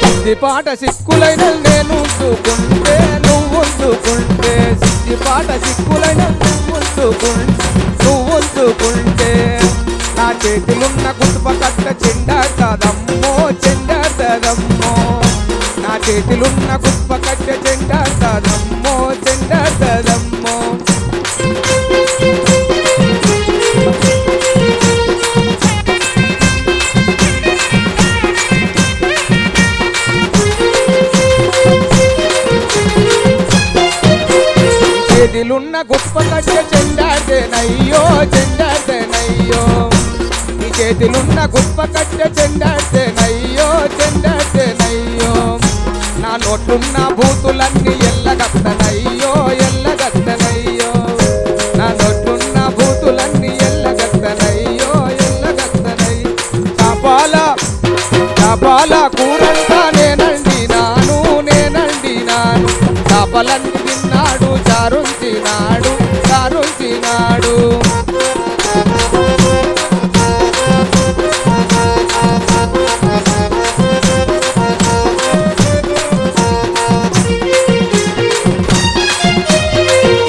సిద్ధిపాట సిక్కులైన నేనుంచుకుంటే సిద్ధిపాట సిక్కులైన నువ్వుంచుకుంటే నా చేతిలున్న కుటుంబ కట్ట చెండాడదమ్మో నా చేతిలున్న కుటుంబ కట్ట చెండాడదమ్మో చేతిలున్న గొప్ప కట్ట చెండాడేనయ్యో నీ చేతిలున్న గొప్ప కట్ట చెండాడేనయ్యో నా నోటున్న భూతులన్నీ ఎల్లగత్తనయ్యో నా నోటున్న భూతులన్నీ ఎల్లగత్తనయ్యో చేపల కూరంట నేనండినాను చేపలన్నీ తిన్నాడు చారుంచినాడు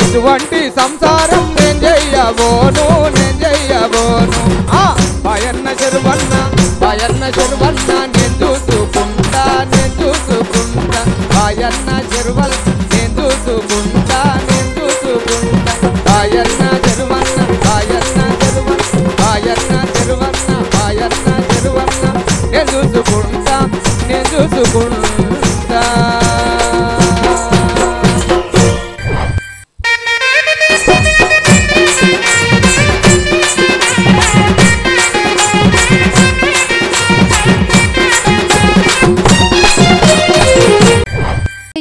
ఇటువంటి సంసారం నేను చెయ్యబోను బాయన్న చెరువన్న నేను చూసుకుంటా బాయన్న చెరువల్ నేను చూసుకుంటా బాయన్న చెరువన్న నేను చూసుకుంటా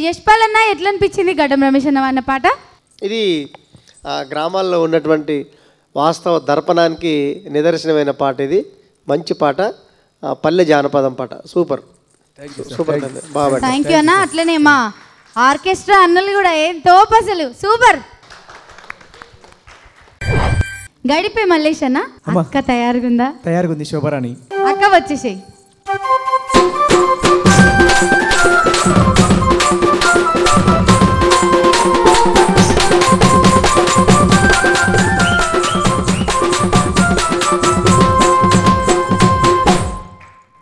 యశ్పాల్ అన్న ఎట్లా అనిపించింది గడ్డం రమేష్ అన్న అన్న పాట? ఇది గ్రామాల్లో ఉన్నటువంటి వాస్తవ దర్పణానికి నిదర్శనమైన పాట. ఇది మంచి పాట, పల్లె జానపదం పాట. సూపర్ బాగా. థ్యాంక్ యూ అన్న. అట్లనే మా ఆర్కెస్ట్రా అన్నలు కూడా ఏం తోపు అసలు సూపర్. గడిపే మల్లేష్ అన్న అక్క తయారుగుందా? తయారుగా ఉంది శోభరాణి. అక్క వచ్చేసేయి.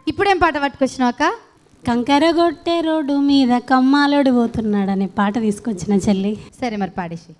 ఇప్పుడేం పాట పట్టుకొచ్చినావు అక్క? కంకరగొట్టే రోడ్డు మీద కమ్మాలోడు పోతున్నాడు అనే పాట తీసుకొచ్చిన చెల్లి. సరే మరి పాడేసి.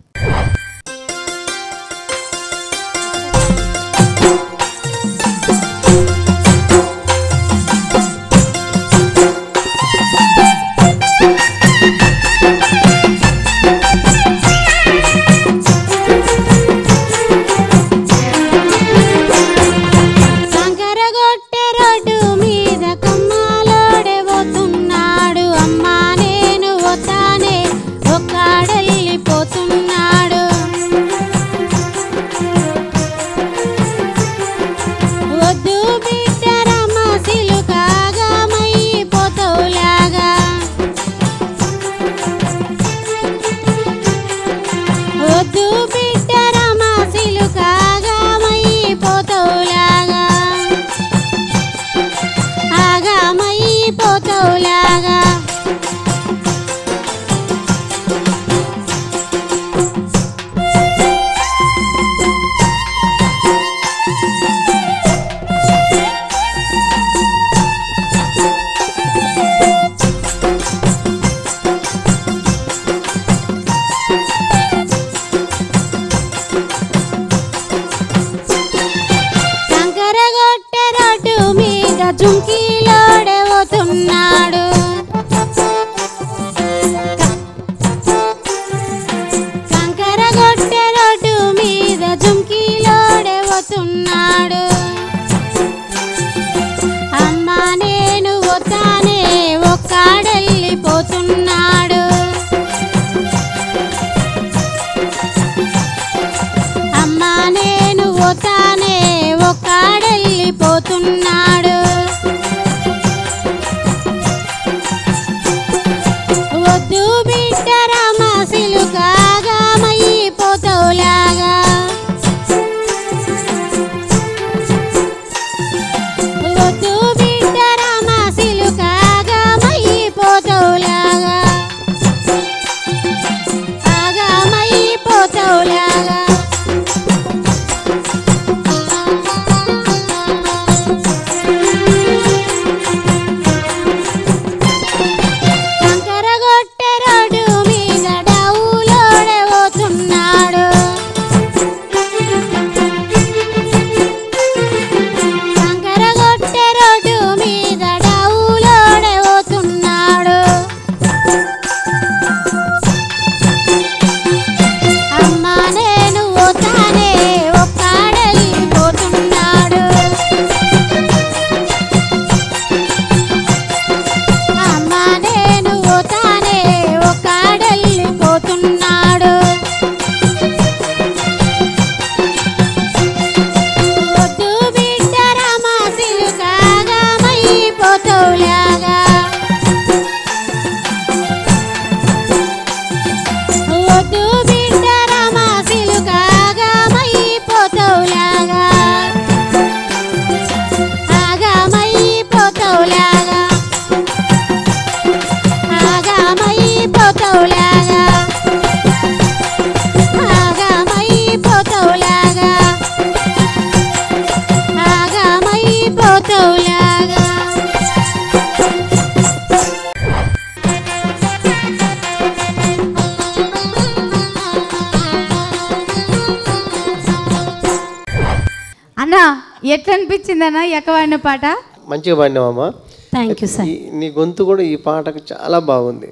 ఎట్లా అనిపించిందన్నా ఎక్కవాడిన పాట? మంచిగా పాడినావమ్మా. Thank you sir. నీ గొంతు కూడా ఈ పాటకు చాలా బాగుంది.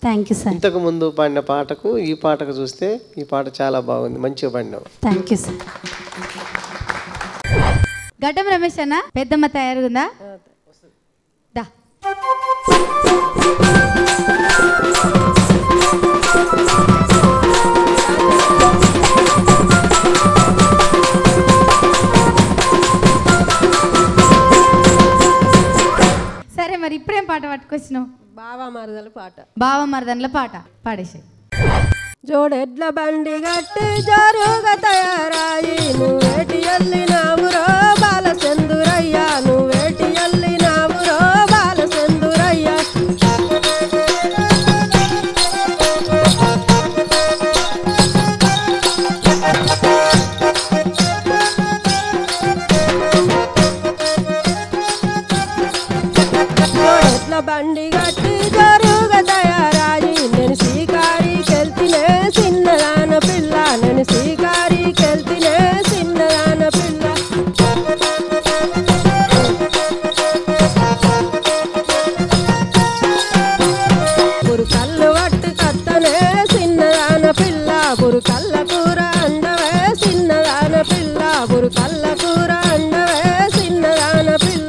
Thank you sir. ఇంతకు ముందు పాడిన పాటకు ఈ పాటకు చూస్తే ఈ పాట చాలా బాగుంది, మంచిగా పాడినావు. Thank you sir. గడ్డం రమేష్ అన్న పెద్దమ్మ తయారుగుందా? దా. సరే మరి ఇప్పుడేం పాట పట్టుకొచ్చినావు? బావా మరదల పాట. బావమరదన్ల పాట పాడేసే. జోడెడ్ల బండి గట్టి జోరుగా తయారాయి నువ్వేటి ఎల్లినావురో బాలచందురయ్య నువ్వేటి ఎల్లినావురో బాలచందురయ్య. జోడెడ్ల బండి గట్టి జోరుగా తయారాయి నేను శ్రీకారికెళ్తినే చిన్నదాన పిల్ల నేను శ్రీకారికెళ్తినే చిన్నదాన పిల్ల. బురుకల్లు వట్టు కత్తనే చిన్నదాన పిల్ల బురుకల్ల కూర అండవే చిన్నదాన పిల్ల బురుకల్ల కూర అండవే చిన్నదాన పిల్ల.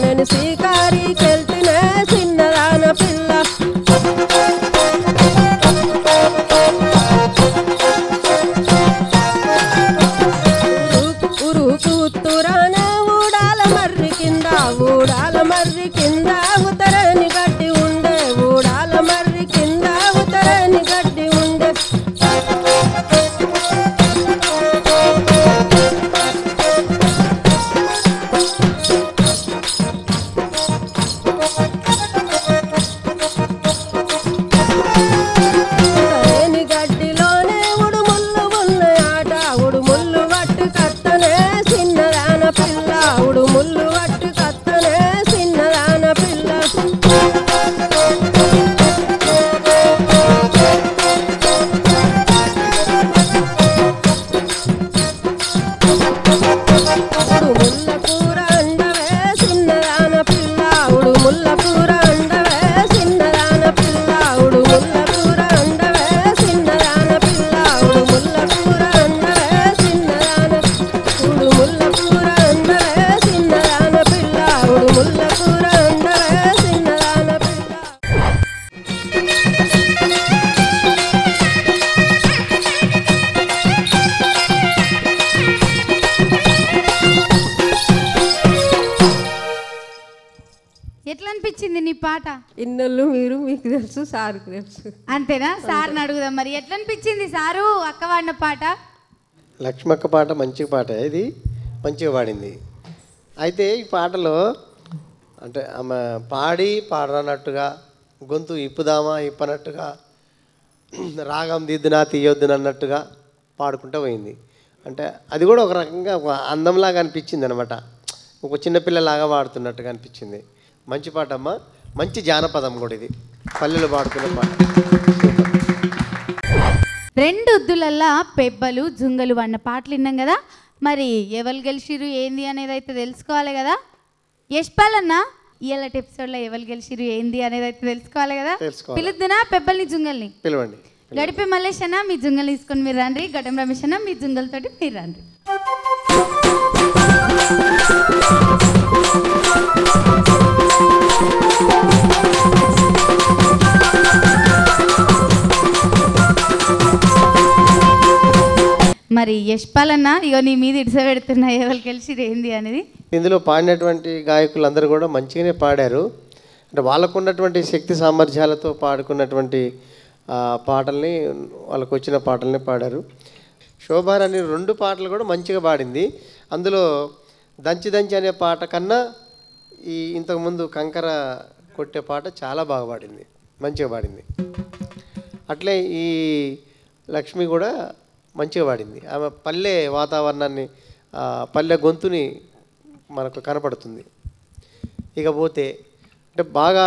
నేను శ్రీకారికెళ్తినే చిన్నదాన పిల్ల. ఉరుకుతురానే ఊడాల మర్రి కింద ఊడాల మర్రి కింద ఉతరని గడ్డి ఉండే ఊడాల మర్రి కింద ఉతరని గడ్డి ఉండే. గడ్డిలోనే ఉడుముళ్ళు ఉన్నాయాట ఉడుముళ్ళు వట్టు కత్తనే చిన్నదాన పిల్ల ఉడుముళ్ళు వట్టు కత్తనే చిన్నదాన పిల్ల. ఉడుముళ్ళ కూర అండవే చిన్నదాన పిల్ల ఉడుముళ్ళ కూర అండవే చిన్నదాన పిల్ల ఉడుముళ్ళ కూర అండవే చిన్నదాన పిల్ల ఉడుముళ్ళ కూర అండవే చిన్నదాన ఉడుముళ్ళ కూర అండవే చిన్నదాన పిల్ల ఉడుముళ్ళ కూర అండవే చిన్నదాన పిల్ల. ఎట్లా అనిపించింది నీ పాట? ఇన్నోళ్ళు మీరు మీకు తెలుసు సార్కి తెలుసు అంతేనా? సార్ని అడుగుదాం మరి ఎట్లా అనిపించింది సారు అక్క వాడిన పాట? లక్ష్మక్క పాట మంచి పాట, ఇది మంచిగా పాడింది. అయితే ఈ పాటలో అంటే ఆమె పాడనట్టుగా గొంతు ఇప్పుదామా ఇప్పనట్టుగా రాగం దిద్దునా తీయొద్దున అన్నట్టుగా పాడుకుంటూ పోయింది. అంటే అది కూడా ఒక రకంగా ఒక అందంలాగా అనిపించింది అనమాట, ఒక చిన్నపిల్లలాగా పాడుతున్నట్టుగా అనిపించింది. మంచి పాట అమ్మ, మంచి జానపదం కూడా ఇది, పల్లెలు పాడుతున్న పాట. రెండు ఉద్దులల్లా పెబ్బలు జుంగలు అన్న పాటలు విన్నాం కదా. మరి ఎవరు గెలిచిరు ఏంది అనేది అయితే తెలుసుకోవాలి కదా. యశ్పాలన్న ఇవాళ ఎపిసోడ్లో ఎవరు గెలిచిరు ఏంది అనేది అయితే తెలుసుకోవాలి కదా. పిలుద్దునా పెబ్బల్ని జుంగల్ని? పిలవండి. గడిపే మల్లేష్ అన్న మీ జుంగలు తీసుకొని మీరు రండి, గడ్డం రమేష్ అన్న మీ జుంగలతోటి మీరు రండి. మరి యశ్పాలన్న ఇగో నీ మీద ఇడిస పెడుతున్నా ఎవరు గెలిచిరు ఏంది అనేది. ఇందులో పాడినటువంటి గాయకులందరూ కూడా మంచిగానే పాడారు. అంటే వాళ్ళకు ఉన్నటువంటి శక్తి సామర్థ్యాలతో పాడుకున్నటువంటి పాటల్ని, వాళ్ళకు వచ్చిన పాటల్ని పాడారు. శోభారాణి 2 పాటలు కూడా మంచిగా పాడింది. అందులో దంచి దంచి అనే పాట కన్నా ఈ ఇంతకుముందు కంకర కొట్టే పాట చాలా బాగా పాడింది, మంచిగా పాడింది. అట్లే ఈ లక్ష్మి కూడా మంచిగా పాడింది. ఆమె పల్లె వాతావరణాన్ని, పల్లె గొంతుని మనకు కనపడుతుంది. ఇకపోతే అంటే బాగా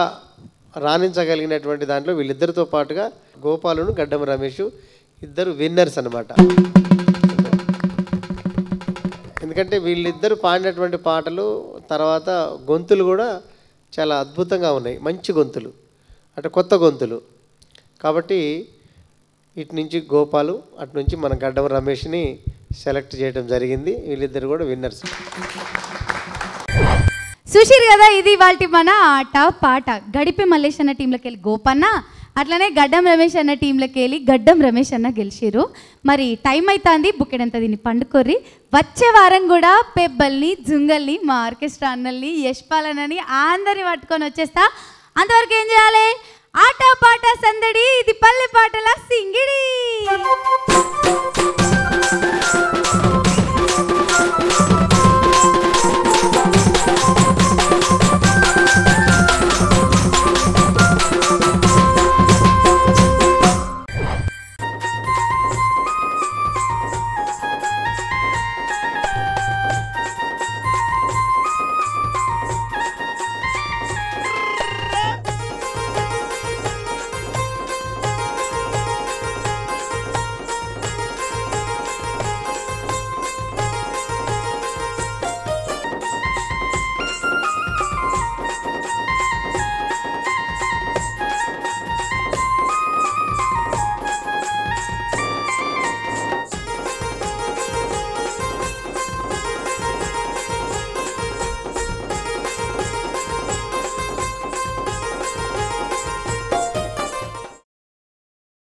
రాణించగలిగినటువంటి దాంట్లో వీళ్ళిద్దరితో పాటుగా గోపాలును గడ్డం రమేష్ ఇద్దరు విన్నర్స్ అన్నమాట. ఎందుకంటే వీళ్ళిద్దరు పాడినటువంటి పాటలు తర్వాత గొంతులు కూడా చాలా అద్భుతంగా ఉన్నాయి, మంచి గొంతులు, అంటే కొత్త గొంతులు. కాబట్టి ఇటు నుంచి గోపాలు, అటు నుంచి మన గడ్డం రమేష్ని సెలెక్ట్ చేయడం జరిగింది. వీళ్ళిద్దరు కూడా విన్నర్స్. చూసిరు కదా, ఇది వాళ్ళ మన ఆట పాట. గడిపే మల్లేష్ అన్న టీంలోకి వెళ్ళి గోపన్న, అట్లనే గడ్డం రమేష్ అన్న టీంలోకి వెళ్ళి గడ్డం రమేష్ అన్న గెలిచిరు. మరి టైం అవుతుంది, బుక్కెడంతా దీన్ని పండుకోర్రి. వచ్చే వారం కూడా పెబ్బల్ని, జుంగల్ని, మా ఆర్కెస్ట్రా అన్నల్ని, యశ్పాలనని అందరిని పట్టుకొని వచ్చేస్తా. అంతవరకు ఏం చేయాలి? ఆట పాట సందడి, ఇది పల్లె పాటల సింగిడి.